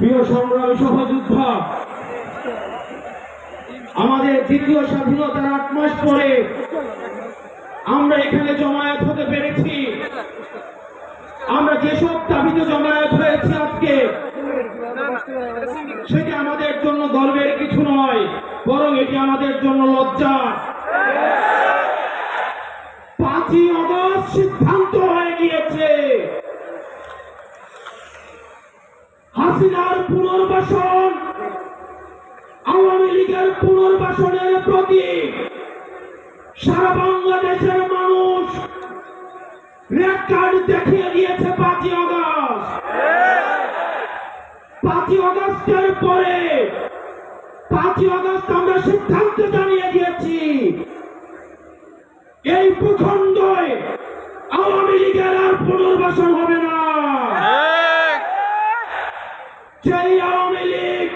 প্রিয় সংগ্রামী সহযোদ্ধা, আমাদের দ্বিতীয় স্বাধীনতার ৮ মাস পরে আমরা এখানে জমায়েত হতে পেরেছি। আমরা যেসব দাবিতে জমায়েত হয়েছি আজকে, সেটি আমাদের জন্য গর্বের কিছু নয়, বরং এটি আমাদের জন্য লজ্জা। ৫ই আগস্ট সিদ্ধান্ত হয়ে গিয়েছে হাসিনার পুনর্বাসন আওয়ামী লীগের পুনর্বাসনের প্রতি সারা বাংলাদেশের মানুষ রেড কার্ড দেখিয়ে দিয়েছে। ৫ই আগস্ট ৫ই আগস্টের পরে ৫ই আগস্ট আমরা সিদ্ধান্ত জানিয়ে দিয়েছি, এই ভূখণ্ডে আওয়ামী লীগের আর পুনর্বাসন হবে না। সেই আওয়ামী লীগ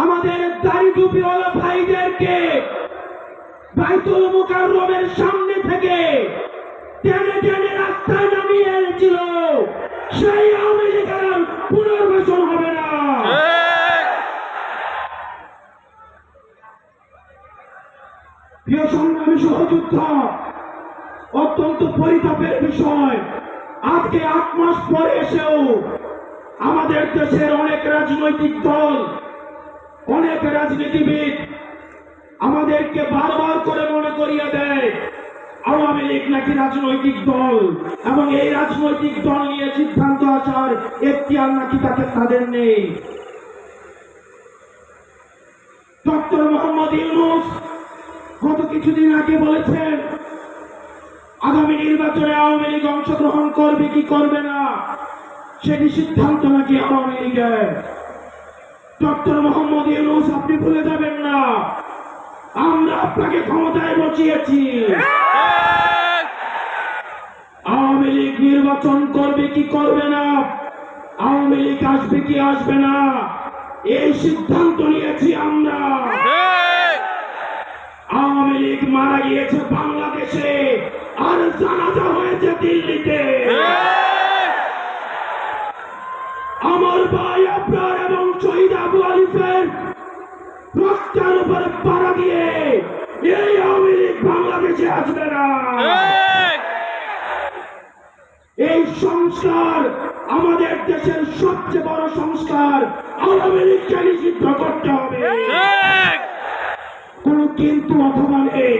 আমাদের দাড়ি টুপিওয়ালা ভাইদেরকে বাইতুল মুকাররমের সামনে থেকে টেনে টেনে রাস্তায় নামিয়ে এনেছিল, সেই আওয়ামী লীগের আর পুনর্বাসন হবে না। প্রিয় সংগ্রামী সহযোদ্ধা, অত্যন্ত পরিতাপের বিষয়, আজকে ৮ মাস পরে এসেও আমাদের দেশের অনেক রাজনৈতিক দল, অনেক রাজনীতিবিদ আমাদেরকে বারবার করে মনে করিয়ে দেয় আওয়ামী লীগ নাকি রাজনৈতিক দল, এবং এই রাজনৈতিক দল নিয়ে সিদ্ধান্ত আসার এখতিয়ার নাকি তাদের নেই। ডক্টর মোহাম্মদ ইউনূস গত কিছুদিন আগে বলেছেন আগামী নির্বাচনে আওয়ামী লীগ অংশগ্রহণ করবে কি করবে না সেটি সিদ্ধান্ত নাকি আওয়ামী লীগের। ডক্টর মোহাম্মদ ইউনূস, আপনি ভুলে যাবেন না, আমরা আপনাকে ক্ষমতায় বসিয়েছি। আওয়ামী লীগ নির্বাচন করবে কি করবে না, আওয়ামী লীগ আসবে কি আসবে না, এই সিদ্ধান্ত নিয়েছি আমরা। আওয়ামী লীগ মারা গিয়েছে বাংলাদেশে, আর জানাজা হয়েছে দিল্লিতে। আমার ভাই আপনার এবং শহীদ আবু আলিফের রক্তের উপর পাড়া দিয়ে এই আওয়ামী লীগ বাংলাদেশে আসবে না। এই সংস্কার আমাদের দেশের সবচেয়ে বড় সংস্কার, আওয়ামী লীগকে নিষিদ্ধ করতে হবে। কোন কিন্তু অথবা নেই।